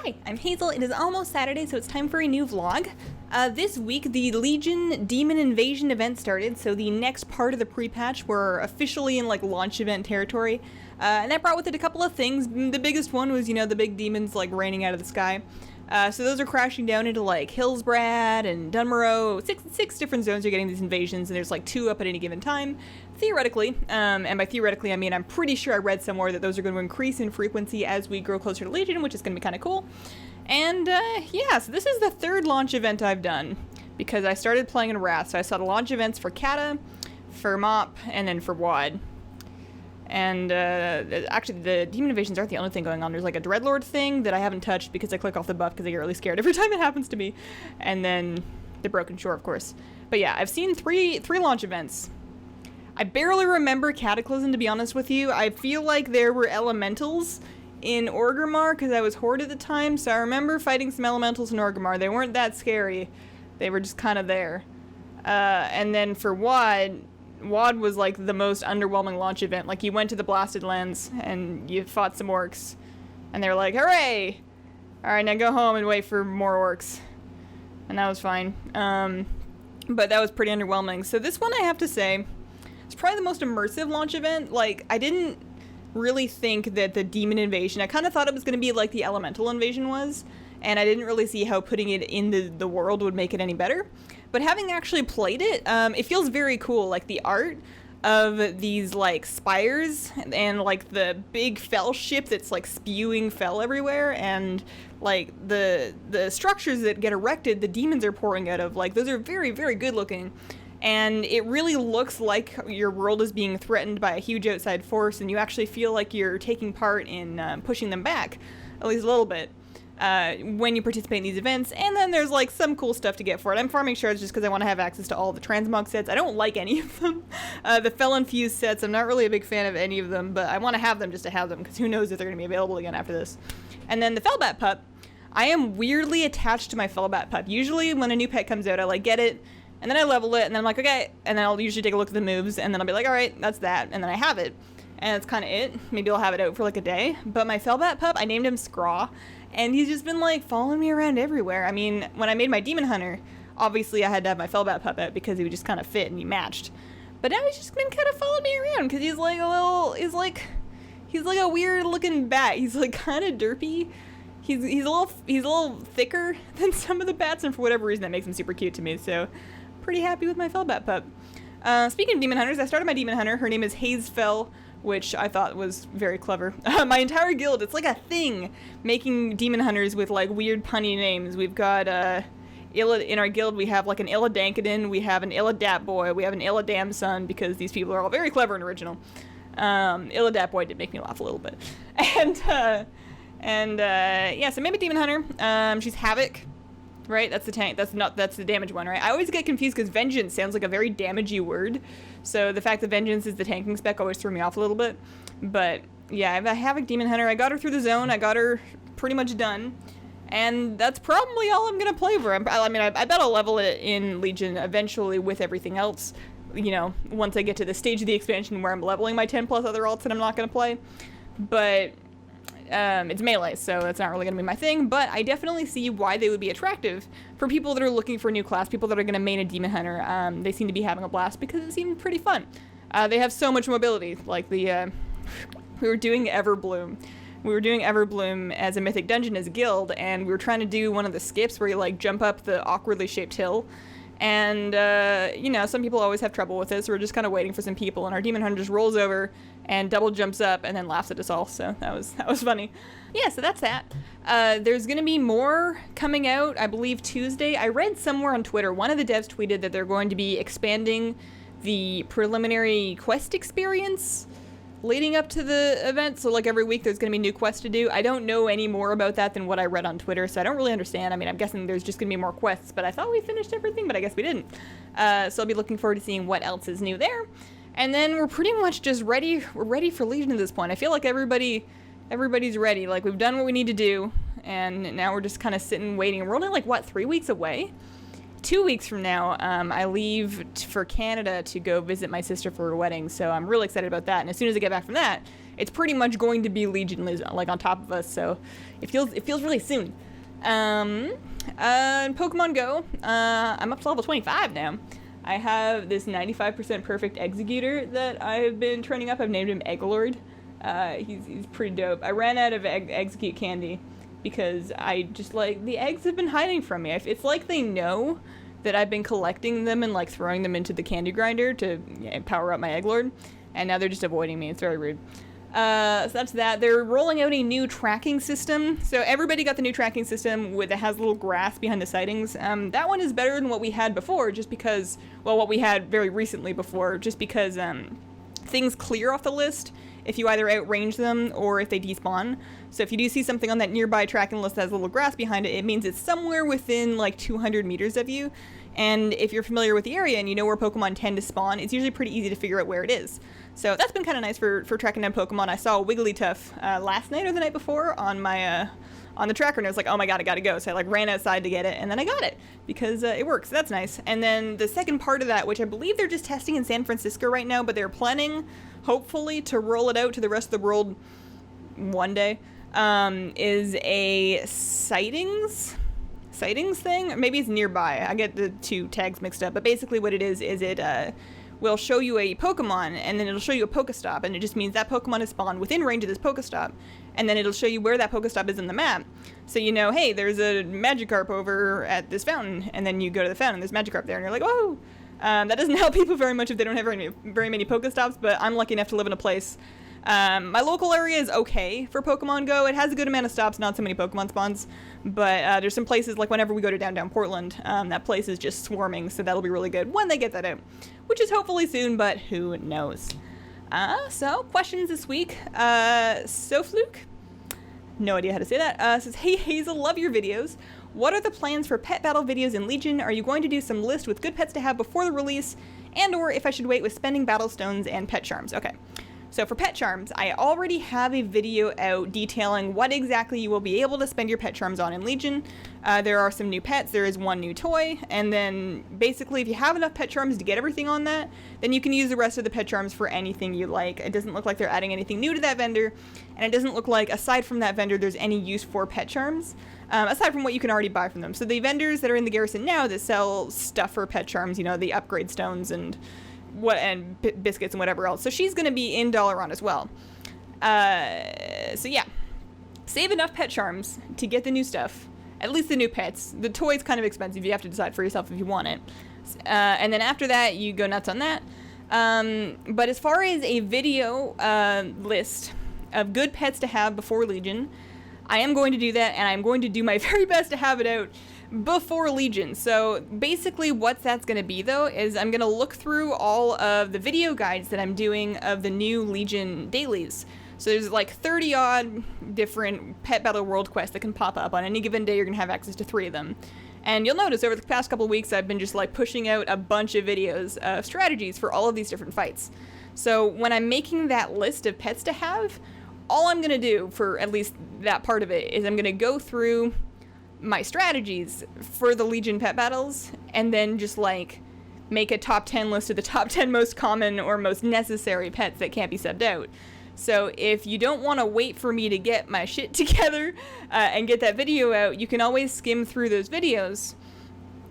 Hi, I'm Hazel. It is almost Saturday, so it's time for a new vlog. This week, the Legion Demon Invasion event started, so the next part of the pre-patch, we're officially in, like, launch event territory. And that brought with it a couple of things. The biggest one was, you know, the big demons, like, raining out of the sky. So those are crashing down into, like, Hillsbrad and Dunmorrow. Six different zones are getting these invasions, and there's, like, 2 up at any given time. Theoretically, and by theoretically I mean I'm pretty sure I read somewhere that those are going to increase in frequency as we grow closer to Legion, which is going to be kind of cool. And, yeah, so this is the 3rd launch event I've done, because I started playing in Wrath, so I saw the launch events for Kata, for Mop, and then for WAD. And, actually, the Demon Invasions aren't the only thing going on. There's, like, a Dreadlord thing that I haven't touched because I click off the buff because I get really scared every time it happens to me. And then the Broken Shore, of course. But yeah, I've seen three launch events. I barely remember Cataclysm, to be honest with you. I feel like there were elementals in Orgrimmar because I was Horde at the time, so I remember fighting some elementals in Orgrimmar. They weren't that scary. They were just kind of there. And then for WAD was like the most underwhelming launch event. Like, you went to the Blasted Lands and you fought some orcs, and they were like, hooray! Alright, now go home and wait for more orcs. And that was fine. But that was pretty underwhelming. So this one, I have to say, it's probably the most immersive launch event. Like, I didn't really think that the Demon Invasion, I kind of thought it was going to be like the Elemental Invasion was, and I didn't really see how putting it in the world would make it any better. But having actually played it, it feels very cool. Like, the art of these, like, spires and, like, the big fell ship that's, like, spewing fell everywhere, and, like, the structures that get erected the demons are pouring out of, like, those are very, very good looking. And it really looks like your world is being threatened by a huge outside force, and you actually feel like you're taking part in pushing them back, at least a little bit, when you participate in these events. And then there's, like, some cool stuff to get for it. I'm farming shards just because I want to have access to all the transmog sets. I don't like any of them. The Fel-Infused sets, I'm not really a big fan of any of them, but I want to have them just to have them, because who knows if they're going to be available again after this. And then the Felbat Pup. I am weirdly attached to my Felbat Pup. Usually when a new pet comes out, I, like, get it, and then I level it, and then I'm like, okay, and then I'll usually take a look at the moves, and then I'll be like, alright, that's that, and then I have it. And that's kind of it. Maybe I'll have it out for like a day. But my Felbat Pup, I named him Scraw, and he's just been, like, following me around everywhere. I mean, when I made my Demon Hunter, obviously I had to have my Felbat Pup out because he would just kind of fit and he matched. But now he's just been kind of following me around because he's like he's like a weird looking bat. He's, like, kind of derpy. He's a little thicker than some of the bats, and for whatever reason that makes him super cute to me, so pretty happy with my Felbat Pup. Speaking of Demon Hunters, I started my Demon Hunter. Her name is Hazefel, which I thought was very clever. My entire guild, it's like a thing, making Demon Hunters with, like, weird punny names. We've got, in our guild, we have, like, an Illadankadin, we have an Illadat Boy, we have an Illadamson, because these people are all very clever and original. Illadat Boy did make me laugh a little bit. Yeah, so maybe Demon Hunter. She's Havoc. Right, that's the tank. That's the damage one, right? I always get confused because Vengeance sounds like a very damagey word. So the fact that Vengeance is the tanking spec always threw me off a little bit. But yeah, I have a Havoc Demon Hunter. I got her through the zone. I got her pretty much done. And that's probably all I'm going to play for. I mean, I bet I'll level it in Legion eventually with everything else. You know, once I get to the stage of the expansion where I'm leveling my 10 plus other alts that I'm not going to play. But it's melee, so that's not really going to be my thing, but I definitely see why they would be attractive for people that are looking for a new class, people that are going to main a Demon Hunter. They seem to be having a blast because it seemed pretty fun. They have so much mobility, like we were doing Everbloom. We were doing Everbloom as a Mythic Dungeon as a guild, and we were trying to do one of the skips where you, like, jump up the awkwardly shaped hill. And, you know, some people always have trouble with it, so we're just kind of waiting for some people, and our Demon Hunter just rolls over and double jumps up and then laughs at us all, so that was funny. Yeah, so that's that. There's gonna be more coming out, I believe, Tuesday. I read somewhere on Twitter, one of the devs tweeted that they're going to be expanding the preliminary quest experience leading up to the event, so, like, every week there's gonna be new quests to do. I don't know any more about that than what I read on Twitter, so I don't really understand. I mean, I'm guessing there's just gonna be more quests, but I thought we finished everything, but I guess we didn't. So I'll be looking forward to seeing what else is new there. And then we're pretty much just ready. We're ready for Legion at this point. I feel like everybody's ready. Like, we've done what we need to do, and now we're just kind of sitting waiting. We're only, like, what, 3 weeks away? 2 weeks from now, I leave for Canada to go visit my sister for her wedding, so I'm really excited about that. And as soon as I get back from that, it's pretty much going to be Legion like on top of us, so it feels really soon. Pokemon Go, I'm up to level 25 now. I have this 95% perfect Executor that I've been training up. I've named him Egglord. He's pretty dope. I ran out of Execute candy because I just, like, the eggs have been hiding from me. It's like they know that I've been collecting them and, like, throwing them into the candy grinder to power up my Egglord, and now they're just avoiding me. It's very rude. So that's that. They're rolling out a new tracking system. So everybody got the new tracking system that has little grass behind the sightings. That one is better than what we had before, just because, well, what we had very recently before, just because things clear off the list if you either outrange them or if they despawn. So if you do see something on that nearby tracking list that has a little grass behind it, it means it's somewhere within like 200 meters of you. And if you're familiar with the area and you know where Pokemon tend to spawn, it's usually pretty easy to figure out where it is. So that's been kind of nice for tracking down Pokemon. I saw a Wigglytuff last night or the night before on my on the tracker, and I was like, oh my god, I gotta go. So I like ran outside to get it, and then I got it because it works. So that's nice. And then the second part of that, which I believe they're just testing in San Francisco right now, but they're planning, hopefully, to roll it out to the rest of the world one day, is a sightings thing. Or maybe it's nearby. I get the two tags mixed up, but basically what it is it will show you a Pokemon, and then it'll show you a Pokestop, and it just means that Pokemon is spawned within range of this Pokestop, and then it'll show you where that Pokestop is in the map. So you know, hey, there's a Magikarp over at this fountain, and then you go to the fountain, there's Magikarp there, and you're like, whoa! That doesn't help people very much if they don't have very many Pokestops, but I'm lucky enough to live in a place. My local area is okay for Pokemon Go. It has a good amount of stops, not so many Pokemon spawns, but there's some places, like whenever we go to downtown Portland, that place is just swarming, so that'll be really good when they get that out, which is hopefully soon, but who knows. So, questions this week. Sofluke, no idea how to say that, says, hey Hazel, love your videos. What are the plans for pet battle videos in Legion? Are you going to do some list with good pets to have before the release, and or if I should wait with spending battle stones and pet charms? Okay. So for pet charms, I already have a video out detailing what exactly you will be able to spend your pet charms on in Legion. There are some new pets, there is one new toy, and then basically if you have enough pet charms to get everything on that, then you can use the rest of the pet charms for anything you like. It doesn't look like they're adding anything new to that vendor, and it doesn't look like, aside from that vendor, there's any use for pet charms, aside from what you can already buy from them. So the vendors that are in the garrison now that sell stuff for pet charms, you know, the upgrade stones and biscuits and whatever else. So she's going to be in Dalaran as well. So yeah, save enough pet charms to get the new stuff, at least the new pets. The toy's kind of expensive. You have to decide for yourself if you want it. And then after that, you go nuts on that. But as far as a video list of good pets to have before Legion, I am going to do that, and I'm going to do my very best to have it out before Legion. So basically what that's going to be, though, is I'm going to look through all of the video guides that I'm doing of the new Legion dailies. So there's like 30 odd different pet battle world quests that can pop up. On any given day you're going to have access to 3 of them. And you'll notice over the past couple of weeks I've been just like pushing out a bunch of videos of strategies for all of these different fights. So when I'm making that list of pets to have, all I'm going to do for at least that part of it is I'm going to go through my strategies for the Legion pet battles, and then just like make a top 10 list of the top 10 most common or most necessary pets that can't be subbed out. So if you don't want to wait for me to get my shit together and get that video out, you can always skim through those videos.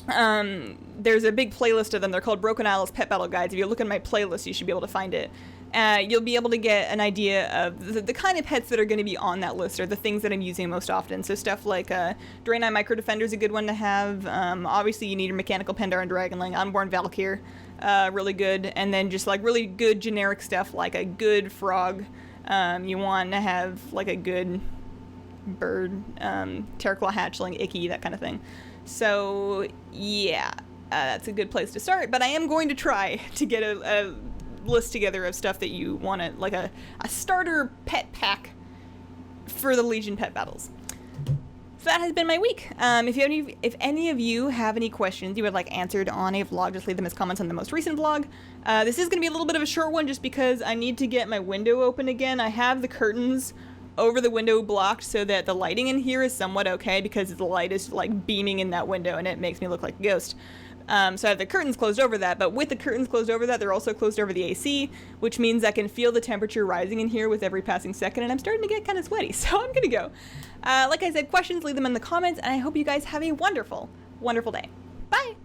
There's a big playlist of them. They're called Broken Isles Pet Battle Guides. If you look in my playlist, you should be able to find it. You'll be able to get an idea of the kind of pets that are going to be on that list, or the things that I'm using most often. So stuff like Draenei Micro Defender is a good one to have. Obviously, you need your Mechanical Pendar and Dragonling. Unborn Valkyr, really good. And then just like really good generic stuff like a good frog. You want to have like a good bird, Terraclaw Hatchling, Icky, that kind of thing. So yeah, that's a good place to start. But I am going to try to get a list together of stuff that you want to, like a starter pet pack for the Legion pet battles. So that has been my week. If any of you have any questions you would like answered on a vlog, just leave them as comments on the most recent vlog. This is going to be a little bit of a short one just because I need to get my window open again. I have the curtains over the window blocked so that the lighting in here is somewhat okay, because the light is like beaming in that window and it makes me look like a ghost. So I have the curtains closed over that, but with the curtains closed over that, they're also closed over the AC, which means I can feel the temperature rising in here with every passing second, and I'm starting to get kind of sweaty, so I'm gonna go. Like I said, questions, leave them in the comments, and I hope you guys have a wonderful, wonderful day.